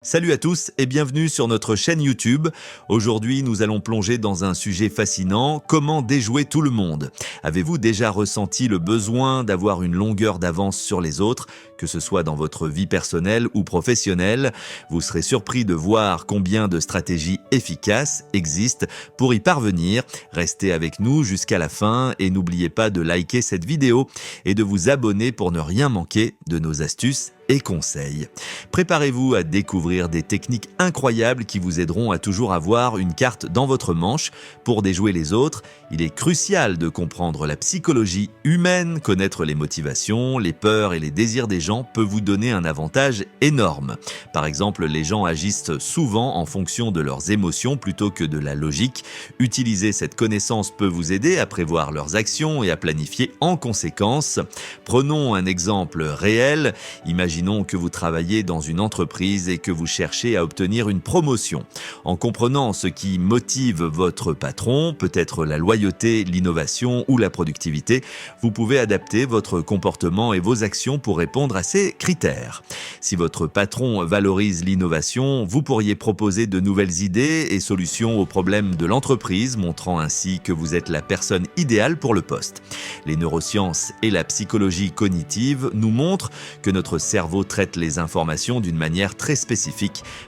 Salut à tous et bienvenue sur notre chaîne YouTube. Aujourd'hui, nous allons plonger dans un sujet fascinant, comment déjouer tout le monde. Avez-vous déjà ressenti le besoin d'avoir une longueur d'avance sur les autres, que ce soit dans votre vie personnelle ou professionnelle? Vous serez surpris de voir combien de stratégies efficaces existent pour y parvenir. Restez avec nous jusqu'à la fin et n'oubliez pas de liker cette vidéo et de vous abonner pour ne rien manquer de nos astuces et conseils. Préparez-vous à découvrir des techniques incroyables qui vous aideront à toujours avoir une carte dans votre manche. Pour déjouer les autres, il est crucial de comprendre la psychologie humaine, connaître les motivations, les peurs et les désirs des gens peut vous donner un avantage énorme. Par exemple, les gens agissent souvent en fonction de leurs émotions plutôt que de la logique. Utiliser cette connaissance peut vous aider à prévoir leurs actions et à planifier en conséquence. Prenons un exemple réel. Imaginons que vous travaillez dans une entreprise et que vous cherchez à obtenir une promotion. En comprenant ce qui motive votre patron, peut-être la loyauté, l'innovation ou la productivité, vous pouvez adapter votre comportement et vos actions pour répondre à ces critères. Si votre patron valorise l'innovation, vous pourriez proposer de nouvelles idées et solutions aux problèmes de l'entreprise, montrant ainsi que vous êtes la personne idéale pour le poste. Les neurosciences et la psychologie cognitive nous montrent que notre cerveau traite les informations d'une manière très spécifique.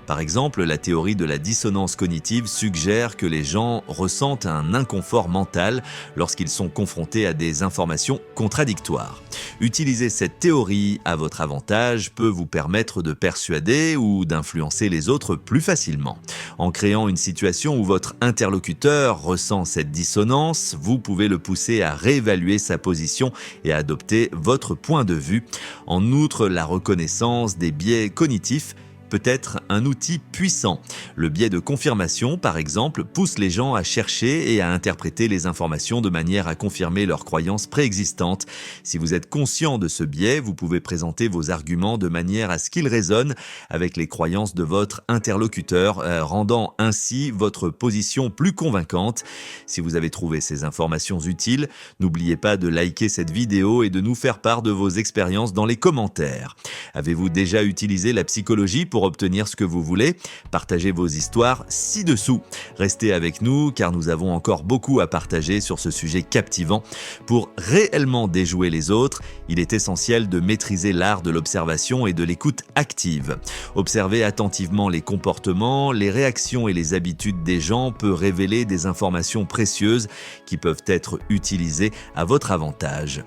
Par exemple, la théorie de la dissonance cognitive suggère que les gens ressentent un inconfort mental lorsqu'ils sont confrontés à des informations contradictoires. Utiliser cette théorie à votre avantage peut vous permettre de persuader ou d'influencer les autres plus facilement. En créant une situation où votre interlocuteur ressent cette dissonance, vous pouvez le pousser à réévaluer sa position et à adopter votre point de vue. En outre, la reconnaissance des biais cognitifs peut être un outil puissant. Le biais de confirmation, par exemple, pousse les gens à chercher et à interpréter les informations de manière à confirmer leurs croyances préexistantes. Si vous êtes conscient de ce biais, vous pouvez présenter vos arguments de manière à ce qu'ils résonnent avec les croyances de votre interlocuteur, rendant ainsi votre position plus convaincante. Si vous avez trouvé ces informations utiles, n'oubliez pas de liker cette vidéo et de nous faire part de vos expériences dans les commentaires. Avez-vous déjà utilisé la psychologie pour obtenir ce que vous voulez? Partagez vos histoires ci-dessous. Restez avec nous car nous avons encore beaucoup à partager sur ce sujet captivant. Pour réellement déjouer les autres, il est essentiel de maîtriser l'art de l'observation et de l'écoute active. Observer attentivement les comportements, les réactions et les habitudes des gens peut révéler des informations précieuses qui peuvent être utilisées à votre avantage.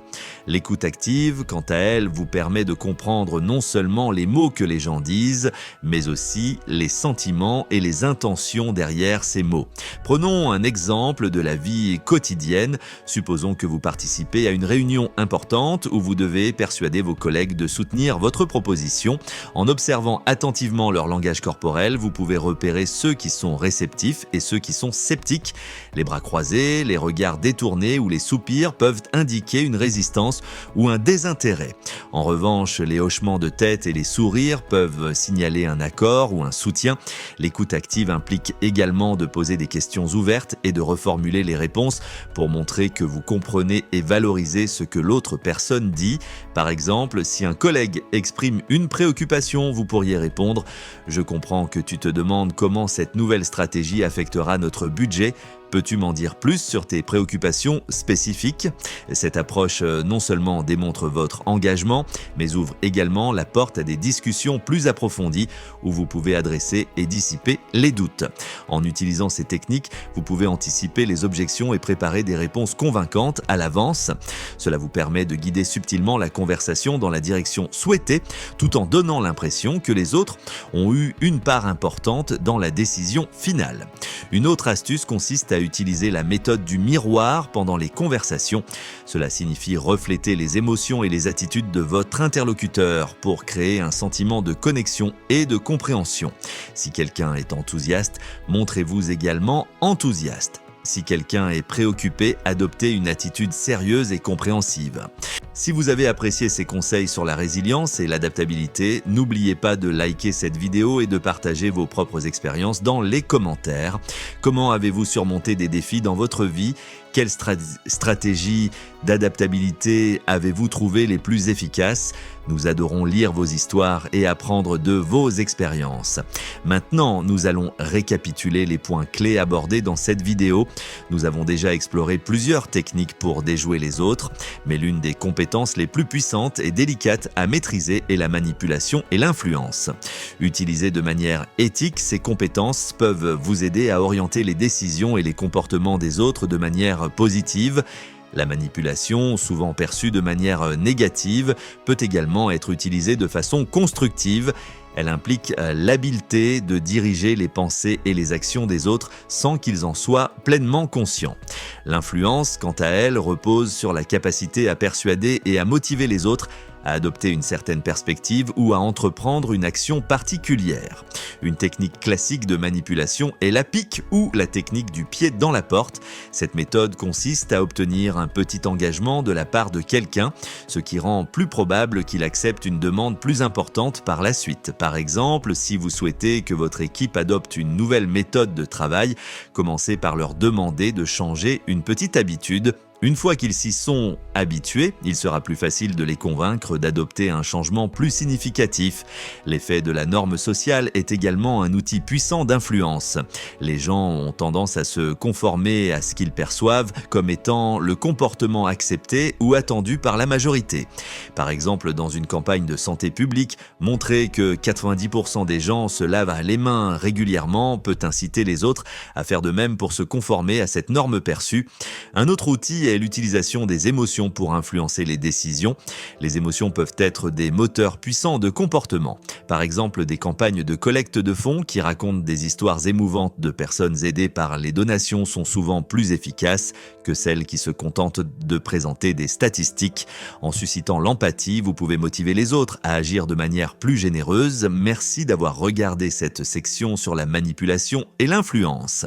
L'écoute active, quant à elle, vous permet de comprendre non seulement les mots que les gens disent, mais aussi les sentiments et les intentions derrière ces mots. Prenons un exemple de la vie quotidienne. Supposons que vous participez à une réunion importante où vous devez persuader vos collègues de soutenir votre proposition. En observant attentivement leur langage corporel, vous pouvez repérer ceux qui sont réceptifs et ceux qui sont sceptiques. Les bras croisés, les regards détournés ou les soupirs peuvent indiquer une résistance ou un désintérêt. En revanche, les hochements de tête et les sourires peuvent signaler un accord ou un soutien. L'écoute active implique également de poser des questions ouvertes et de reformuler les réponses pour montrer que vous comprenez et valorisez ce que l'autre personne dit. Par exemple, si un collègue exprime une préoccupation, vous pourriez répondre « Je comprends que tu te demandes comment cette nouvelle stratégie affectera notre budget. Peux-tu m'en dire plus sur tes préoccupations spécifiques ?» Cette approche non seulement démontre votre engagement, mais ouvre également la porte à des discussions plus approfondies où vous pouvez adresser et dissiper les doutes. En utilisant ces techniques, vous pouvez anticiper les objections et préparer des réponses convaincantes à l'avance. Cela vous permet de guider subtilement la conversation dans la direction souhaitée, tout en donnant l'impression que les autres ont eu une part importante dans la décision finale. Une autre astuce consiste à utiliser la méthode du miroir pendant les conversations. Cela signifie refléter les émotions et les attitudes de votre interlocuteur pour créer un sentiment de connexion et de compréhension. Si quelqu'un est enthousiaste, montrez-vous également enthousiaste. Si quelqu'un est préoccupé, adoptez une attitude sérieuse et compréhensive. Si vous avez apprécié ces conseils sur la résilience et l'adaptabilité, n'oubliez pas de liker cette vidéo et de partager vos propres expériences dans les commentaires. Comment avez-vous surmonté des défis dans votre vie? Quelles stratégies d'adaptabilité avez-vous trouvé les plus efficaces? Nous adorons lire vos histoires et apprendre de vos expériences. Maintenant, nous allons récapituler les points clés abordés dans cette vidéo. Nous avons déjà exploré plusieurs techniques pour déjouer les autres, mais l'une des compétences les plus puissantes et délicates à maîtriser est la manipulation et l'influence. Utilisées de manière éthique, ces compétences peuvent vous aider à orienter les décisions et les comportements des autres de manière positive. La manipulation, souvent perçue de manière négative, peut également être utilisée de façon constructive. Elle implique l'habileté de diriger les pensées et les actions des autres sans qu'ils en soient pleinement conscients. L'influence, quant à elle, repose sur la capacité à persuader et à motiver les autres à adopter une certaine perspective ou à entreprendre une action particulière. Une technique classique de manipulation est la pique ou la technique du pied dans la porte. Cette méthode consiste à obtenir un petit engagement de la part de quelqu'un, ce qui rend plus probable qu'il accepte une demande plus importante par la suite. Par exemple, si vous souhaitez que votre équipe adopte une nouvelle méthode de travail, commencez par leur demander de changer une petite habitude. Une fois qu'ils s'y sont habitués, il sera plus facile de les convaincre d'adopter un changement plus significatif. L'effet de la norme sociale est également un outil puissant d'influence. Les gens ont tendance à se conformer à ce qu'ils perçoivent comme étant le comportement accepté ou attendu par la majorité. Par exemple, dans une campagne de santé publique, montrer que 90% des gens se lavent les mains régulièrement peut inciter les autres à faire de même pour se conformer à cette norme perçue. Un autre outil est l'utilisation des émotions pour influencer les décisions. Les émotions peuvent être des moteurs puissants de comportement. Par exemple, des campagnes de collecte de fonds qui racontent des histoires émouvantes de personnes aidées par les donations sont souvent plus efficaces que celles qui se contentent de présenter des statistiques. En suscitant l'empathie, vous pouvez motiver les autres à agir de manière plus généreuse. Merci d'avoir regardé cette section sur la manipulation et l'influence.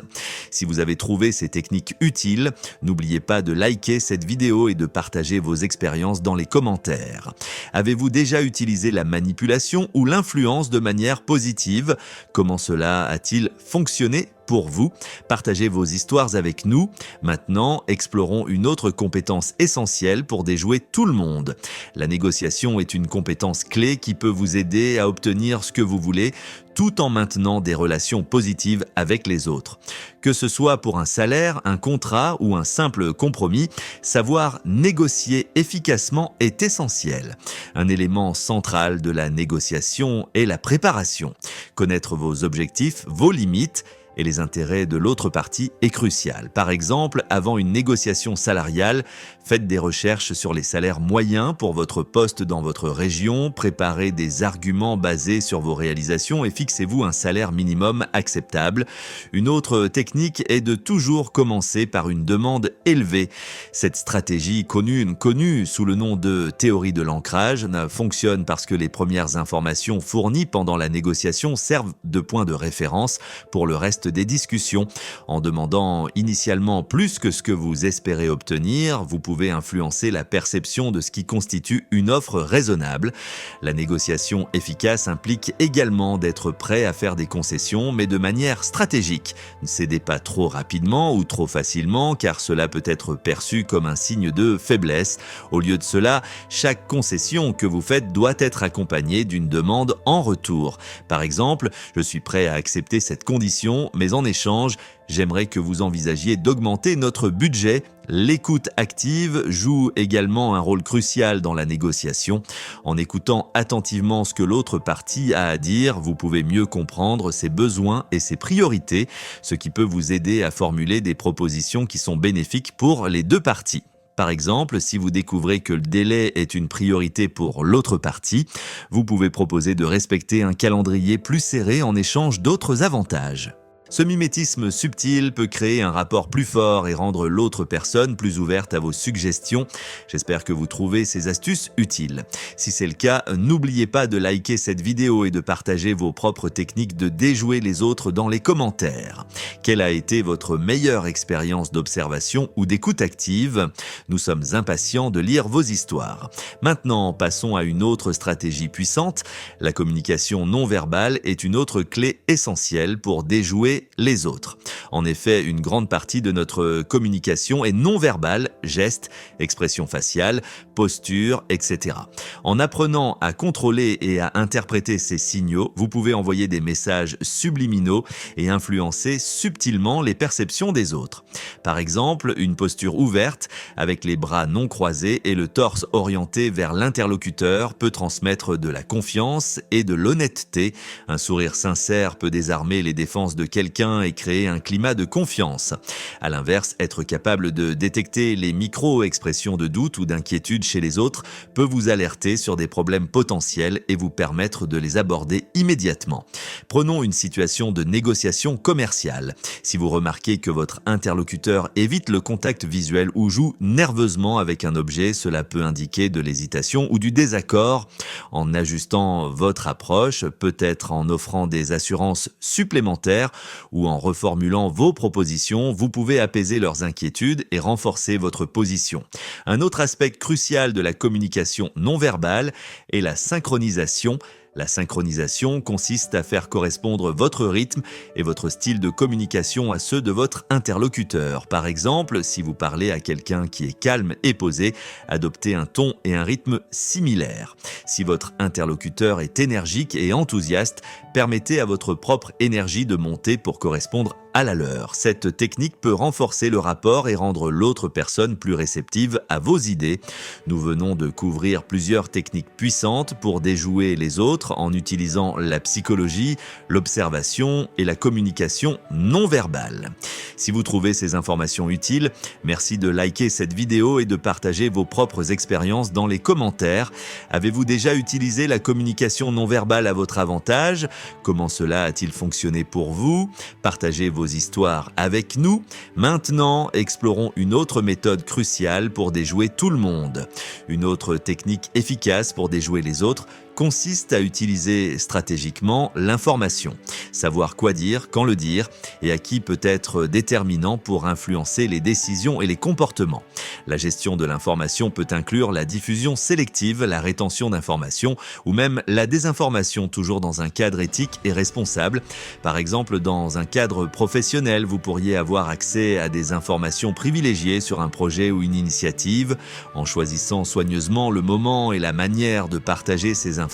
Si vous avez trouvé ces techniques utiles, n'oubliez pas de liker cette vidéo et de partager vos expériences dans les commentaires. Avez-vous déjà utilisé la manipulation ou l'influence de manière positive? Comment cela a-t-il fonctionné pour vous? Partagez vos histoires avec nous. Maintenant, explorons une autre compétence essentielle pour déjouer tout le monde. La négociation est une compétence clé qui peut vous aider à obtenir ce que vous voulez, tout en maintenant des relations positives avec les autres. Que ce soit pour un salaire, un contrat ou un simple compromis, savoir négocier efficacement est essentiel. Un élément central de la négociation est la préparation. Connaître vos objectifs, vos limites et les intérêts de l'autre partie est crucial. Par exemple, avant une négociation salariale, faites des recherches sur les salaires moyens pour votre poste dans votre région, préparez des arguments basés sur vos réalisations et fixez-vous un salaire minimum acceptable. Une autre technique est de toujours commencer par une demande élevée. Cette stratégie connue sous le nom de théorie de l'ancrage fonctionne parce que les premières informations fournies pendant la négociation servent de point de référence pour le reste des discussions. En demandant initialement plus que ce que vous espérez obtenir, vous pouvez influencer la perception de ce qui constitue une offre raisonnable. La négociation efficace implique également d'être prêt à faire des concessions, mais de manière stratégique. Ne cédez pas trop rapidement ou trop facilement, car cela peut être perçu comme un signe de faiblesse. Au lieu de cela, chaque concession que vous faites doit être accompagnée d'une demande en retour. Par exemple, je suis prêt à accepter cette condition, mais en échange, j'aimerais que vous envisagiez d'augmenter notre budget. L'écoute active joue également un rôle crucial dans la négociation. En écoutant attentivement ce que l'autre partie a à dire, vous pouvez mieux comprendre ses besoins et ses priorités, ce qui peut vous aider à formuler des propositions qui sont bénéfiques pour les deux parties. Par exemple, si vous découvrez que le délai est une priorité pour l'autre partie, vous pouvez proposer de respecter un calendrier plus serré en échange d'autres avantages. Ce mimétisme subtil peut créer un rapport plus fort et rendre l'autre personne plus ouverte à vos suggestions. J'espère que vous trouvez ces astuces utiles. Si c'est le cas, n'oubliez pas de liker cette vidéo et de partager vos propres techniques de déjouer les autres dans les commentaires. Quelle a été votre meilleure expérience d'observation ou d'écoute active? Nous sommes impatients de lire vos histoires. Maintenant, passons à une autre stratégie puissante. La communication non verbale est une autre clé essentielle pour déjouer les autres. En effet, une grande partie de notre communication est non verbale, gestes, expressions faciales, posture, etc. En apprenant à contrôler et à interpréter ces signaux, vous pouvez envoyer des messages subliminaux et influencer subtilement les perceptions des autres. Par exemple, une posture ouverte, avec les bras non croisés et le torse orienté vers l'interlocuteur peut transmettre de la confiance et de l'honnêteté. Un sourire sincère peut désarmer les défenses de quelqu'un et créer un climat de confiance. À l'inverse, être capable de détecter les micro-expressions de doute ou d'inquiétude chez les autres peut vous alerter sur des problèmes potentiels et vous permettre de les aborder immédiatement. Prenons une situation de négociation commerciale. Si vous remarquez que votre interlocuteur évite le contact visuel ou joue nerveusement avec un objet, cela peut indiquer de l'hésitation ou du désaccord. En ajustant votre approche, peut-être en offrant des assurances supplémentaires ou en reformulant vos propositions, vous pouvez apaiser leurs inquiétudes et renforcer votre position. Un autre aspect crucial de la communication non verbale est la synchronisation. La synchronisation consiste à faire correspondre votre rythme et votre style de communication à ceux de votre interlocuteur. Par exemple, si vous parlez à quelqu'un qui est calme et posé, adoptez un ton et un rythme similaires. Si votre interlocuteur est énergique et enthousiaste, permettez à votre propre énergie de monter pour correspondre à la leur. Cette technique peut renforcer le rapport et rendre l'autre personne plus réceptive à vos idées. Nous venons de couvrir plusieurs techniques puissantes pour déjouer les autres en utilisant la psychologie, l'observation et la communication non verbale. Si vous trouvez ces informations utiles, merci de liker cette vidéo et de partager vos propres expériences dans les commentaires. Avez-vous déjà utilisé la communication non verbale à votre avantage? Comment cela a-t-il fonctionné pour vous? Partagez vos histoires avec nous. Maintenant, explorons une autre méthode cruciale pour déjouer tout le monde. Une autre technique efficace pour déjouer les autres consiste à utiliser stratégiquement l'information. Savoir quoi dire, quand le dire et à qui peut être déterminant pour influencer les décisions et les comportements. La gestion de l'information peut inclure la diffusion sélective, la rétention d'informations ou même la désinformation, toujours dans un cadre éthique et responsable. Par exemple, dans un cadre professionnel, vous pourriez avoir accès à des informations privilégiées sur un projet ou une initiative. En choisissant soigneusement le moment et la manière de partager ces informations,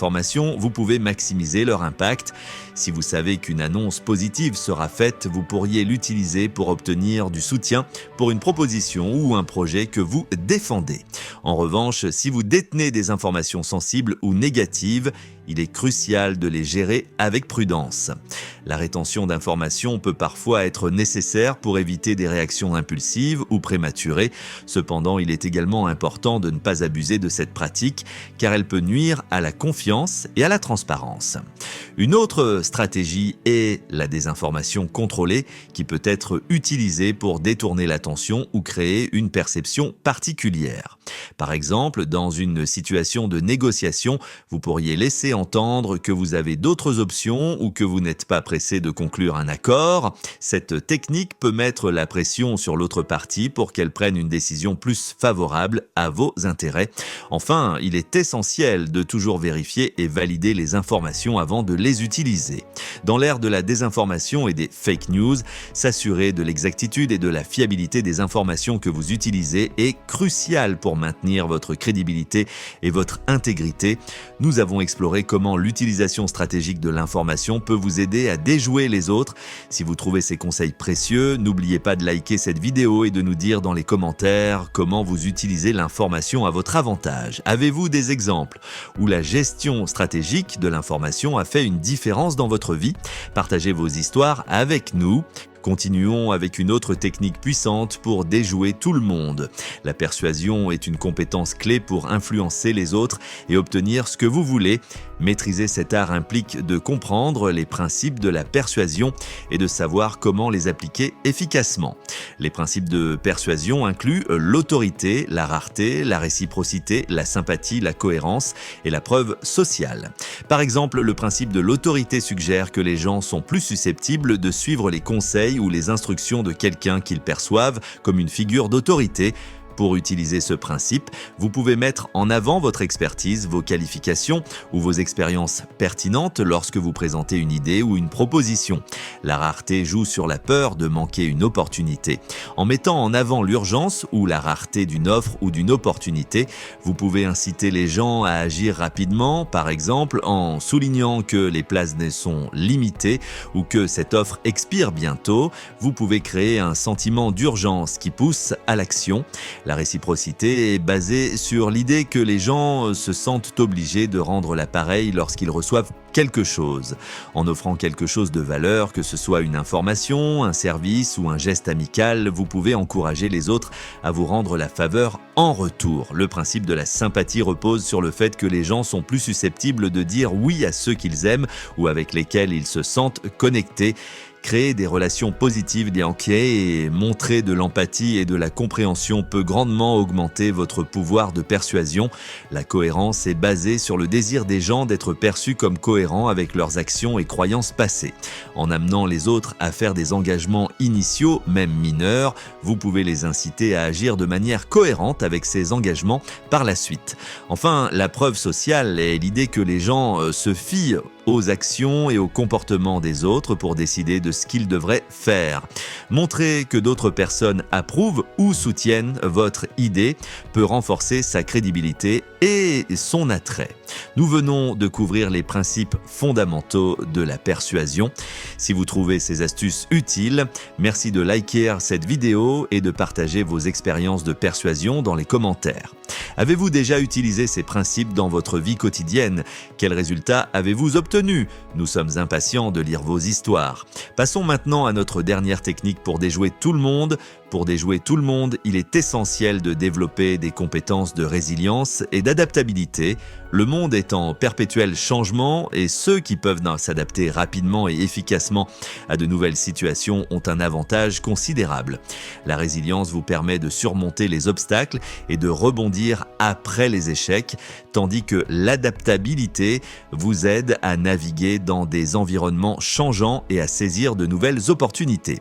vous pouvez maximiser leur impact. Si vous savez qu'une annonce positive sera faite, vous pourriez l'utiliser pour obtenir du soutien pour une proposition ou un projet que vous défendez. En revanche, si vous détenez des informations sensibles ou négatives, il est crucial de les gérer avec prudence. La rétention d'informations peut parfois être nécessaire pour éviter des réactions impulsives ou prématurées. Cependant, il est également important de ne pas abuser de cette pratique car elle peut nuire à la confiance et à la transparence. Une autre stratégie est la désinformation contrôlée qui peut être utilisée pour détourner l'attention ou créer une perception particulière. Par exemple, dans une situation de négociation, vous pourriez laisser entendre que vous avez d'autres options ou que vous n'êtes pas pressé de conclure un accord. Cette technique peut mettre la pression sur l'autre partie pour qu'elle prenne une décision plus favorable à vos intérêts. Enfin, il est essentiel de toujours vérifier et valider les informations avant de les utiliser. Dans l'ère de la désinformation et des fake news, s'assurer de l'exactitude et de la fiabilité des informations que vous utilisez est crucial pour maintenir votre crédibilité et votre intégrité. Nous avons exploré comment l'utilisation stratégique de l'information peut vous aider à déjouer les autres. Si vous trouvez ces conseils précieux, n'oubliez pas de liker cette vidéo et de nous dire dans les commentaires comment vous utilisez l'information à votre avantage. Avez-vous des exemples où la gestion stratégique de l'information a fait une différence dans votre vie? Partagez vos histoires avec nous. Continuons avec une autre technique puissante pour déjouer tout le monde. La persuasion est une compétence clé pour influencer les autres et obtenir ce que vous voulez. Maîtriser cet art implique de comprendre les principes de la persuasion et de savoir comment les appliquer efficacement. Les principes de persuasion incluent l'autorité, la rareté, la réciprocité, la sympathie, la cohérence et la preuve sociale. Par exemple, le principe de l'autorité suggère que les gens sont plus susceptibles de suivre les conseils ou les instructions de quelqu'un qu'ils perçoivent comme une figure d'autorité. Pour utiliser ce principe, vous pouvez mettre en avant votre expertise, vos qualifications ou vos expériences pertinentes lorsque vous présentez une idée ou une proposition. La rareté joue sur la peur de manquer une opportunité. En mettant en avant l'urgence ou la rareté d'une offre ou d'une opportunité, vous pouvez inciter les gens à agir rapidement, par exemple en soulignant que les places sont limitées ou que cette offre expire bientôt. Vous pouvez créer un sentiment d'urgence qui pousse à l'action. La réciprocité est basée sur l'idée que les gens se sentent obligés de rendre l'appareil lorsqu'ils reçoivent quelque chose. En offrant quelque chose de valeur, que ce soit une information, un service ou un geste amical, vous pouvez encourager les autres à vous rendre la faveur en retour. Le principe de la sympathie repose sur le fait que les gens sont plus susceptibles de dire oui à ceux qu'ils aiment ou avec lesquels ils se sentent connectés. Créer des relations positives, liées et montrer de l'empathie et de la compréhension peut grandement augmenter votre pouvoir de persuasion. La cohérence est basée sur le désir des gens d'être perçus comme cohérents avec leurs actions et croyances passées. En amenant les autres à faire des engagements initiaux, même mineurs, vous pouvez les inciter à agir de manière cohérente avec ces engagements par la suite. Enfin, la preuve sociale est l'idée que les gens se fient aux actions et aux comportements des autres pour décider de ce qu'ils devraient faire. Montrer que d'autres personnes approuvent ou soutiennent votre idée peut renforcer sa crédibilité et son attrait. Nous venons de couvrir les principes fondamentaux de la persuasion. Si vous trouvez ces astuces utiles, merci de liker cette vidéo et de partager vos expériences de persuasion dans les commentaires. Avez-vous déjà utilisé ces principes dans votre vie quotidienne? Quels résultats avez-vous obtenus? Nous sommes impatients de lire vos histoires. Passons maintenant à notre dernière technique pour déjouer tout le monde. Pour déjouer tout le monde, il est essentiel de développer des compétences de résilience et d'adaptabilité. Le monde est en perpétuel changement et ceux qui peuvent s'adapter rapidement et efficacement à de nouvelles situations ont un avantage considérable. La résilience vous permet de surmonter les obstacles et de rebondir après les échecs, tandis que l'adaptabilité vous aide à naviguer dans des environnements changeants et à saisir de nouvelles opportunités.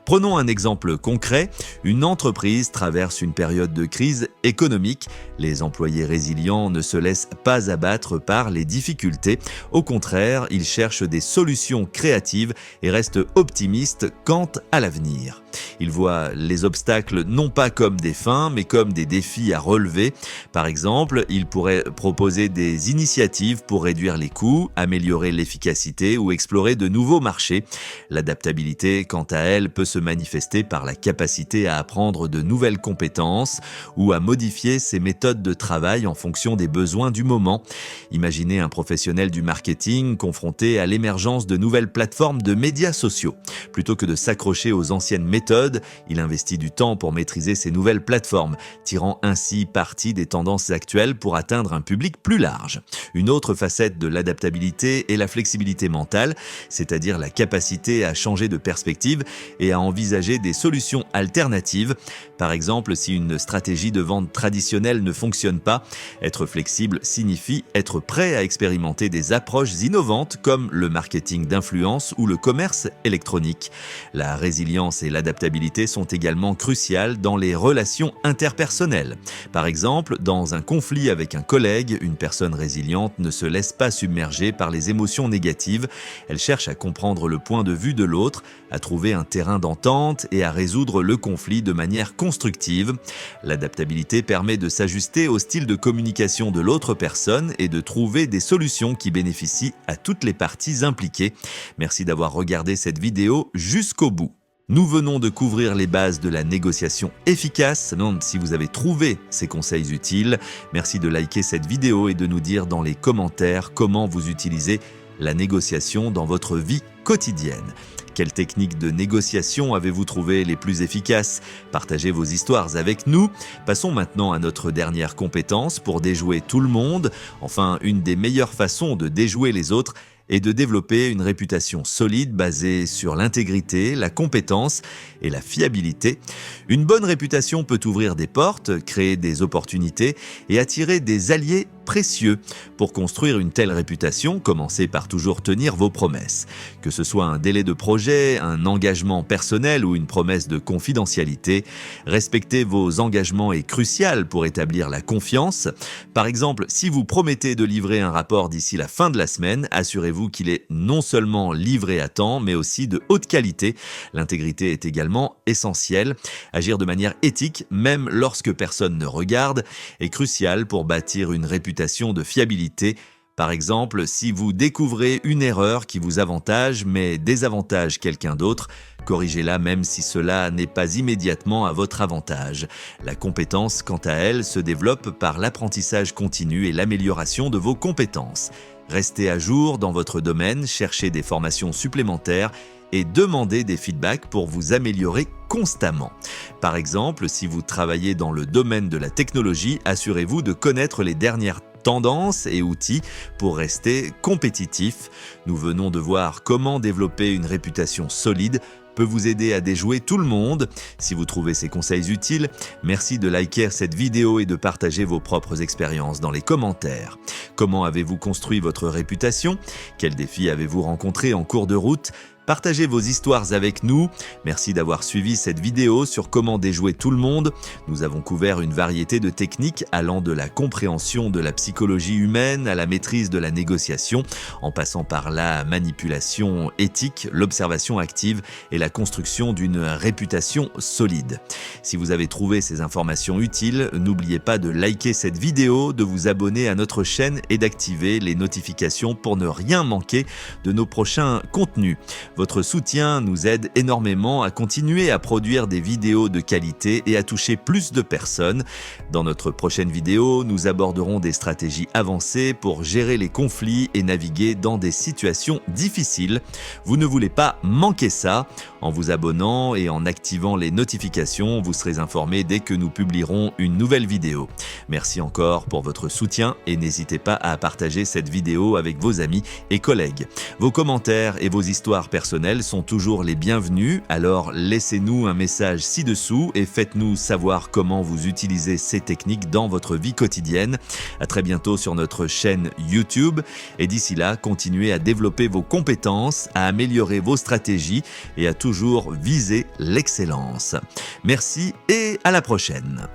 Prenons un exemple concret. Une entreprise traverse une période de crise économique. Les employés résilients ne se laissent pas abattre par les difficultés. Au contraire, ils cherchent des solutions créatives et restent optimistes quant à l'avenir. Ils voient les obstacles non pas comme des fins, mais comme des défis à relever. Par exemple, ils pourraient proposer des initiatives pour réduire les coûts, améliorer l'efficacité ou explorer de nouveaux marchés. L'adaptabilité, quant à elle, peut se manifester par la capacité à apprendre de nouvelles compétences ou à modifier ses méthodes de travail en fonction des besoins du moment. Imaginez un professionnel du marketing confronté à l'émergence de nouvelles plateformes de médias sociaux. Plutôt que de s'accrocher aux anciennes méthodes, il investit du temps pour maîtriser ces nouvelles plateformes, tirant ainsi parti des tendances actuelles pour atteindre un public plus large. Une autre facette de l'adaptabilité est la flexibilité mentale, c'est-à-dire la capacité à changer de perspective et à envisager des solutions alternatives. Par exemple, si une stratégie de vente traditionnelle ne fonctionne pas, être flexible signifie être prêt à expérimenter des approches innovantes comme le marketing d'influence ou le commerce électronique. La résilience et l'adaptabilité sont également cruciales dans les relations interpersonnelles. Par exemple, dans un conflit avec un collègue, une personne résiliente ne se laisse pas submerger par les émotions négatives. Elle cherche à comprendre le point de vue de l'autre, à trouver un terrain d'entente et à résoudre le conflit de manière constructive. L'adaptabilité permet de s'ajuster au style de communication de l'autre personne et de trouver des solutions qui bénéficient à toutes les parties impliquées. Merci d'avoir regardé cette vidéo jusqu'au bout. Nous venons de couvrir les bases de la négociation efficace. Si vous avez trouvé ces conseils utiles, merci de liker cette vidéo et de nous dire dans les commentaires comment vous utilisez la négociation dans votre vie quotidienne. Quelles techniques de négociation avez-vous trouvé les plus efficaces? Partagez vos histoires avec nous. Passons maintenant à notre dernière compétence pour déjouer tout le monde. Enfin, une des meilleures façons de déjouer les autres est de développer une réputation solide basée sur l'intégrité, la compétence et la fiabilité. Une bonne réputation peut ouvrir des portes, créer des opportunités et attirer des alliés précieux. Pour construire une telle réputation, commencez par toujours tenir vos promesses. Que ce soit un délai de projet, un engagement personnel ou une promesse de confidentialité, respecter vos engagements est crucial pour établir la confiance. Par exemple, si vous promettez de livrer un rapport d'ici la fin de la semaine, assurez-vous qu'il est non seulement livré à temps, mais aussi de haute qualité. L'intégrité est également essentielle. Agir de manière éthique, même lorsque personne ne regarde, est crucial pour bâtir une réputation de fiabilité. Par exemple, si vous découvrez une erreur qui vous avantage mais désavantage quelqu'un d'autre, corrigez-la même si cela n'est pas immédiatement à votre avantage. La compétence, quant à elle, se développe par l'apprentissage continu et l'amélioration de vos compétences. Restez à jour dans votre domaine, cherchez des formations supplémentaires et demandez des feedbacks pour vous améliorer constamment. Par exemple, si vous travaillez dans le domaine de la technologie, assurez-vous de connaître les dernières tendances et outils pour rester compétitif. Nous venons de voir comment développer une réputation solide peut vous aider à déjouer tout le monde. Si vous trouvez ces conseils utiles, merci de liker cette vidéo et de partager vos propres expériences dans les commentaires. Comment avez-vous construit votre réputation? Quels défis avez-vous rencontrés en cours de route? Partagez vos histoires avec nous. Merci d'avoir suivi cette vidéo sur comment déjouer tout le monde. Nous avons couvert une variété de techniques allant de la compréhension de la psychologie humaine à la maîtrise de la négociation, en passant par la manipulation éthique, l'observation active et la construction d'une réputation solide. Si vous avez trouvé ces informations utiles, n'oubliez pas de liker cette vidéo, de vous abonner à notre chaîne et d'activer les notifications pour ne rien manquer de nos prochains contenus. Votre soutien nous aide énormément à continuer à produire des vidéos de qualité et à toucher plus de personnes. Dans notre prochaine vidéo, nous aborderons des stratégies avancées pour gérer les conflits et naviguer dans des situations difficiles. Vous ne voulez pas manquer ça. En vous abonnant et en activant les notifications, vous serez informé dès que nous publierons une nouvelle vidéo. Merci encore pour votre soutien et n'hésitez pas à partager cette vidéo avec vos amis et collègues. Vos commentaires et vos histoires personnelles sont toujours les bienvenus, alors laissez-nous un message ci-dessous et faites-nous savoir comment vous utilisez ces techniques dans votre vie quotidienne. À très bientôt sur notre chaîne YouTube et d'ici là, continuez à développer vos compétences, à améliorer vos stratégies et à toujours viser l'excellence. Merci et à la prochaine.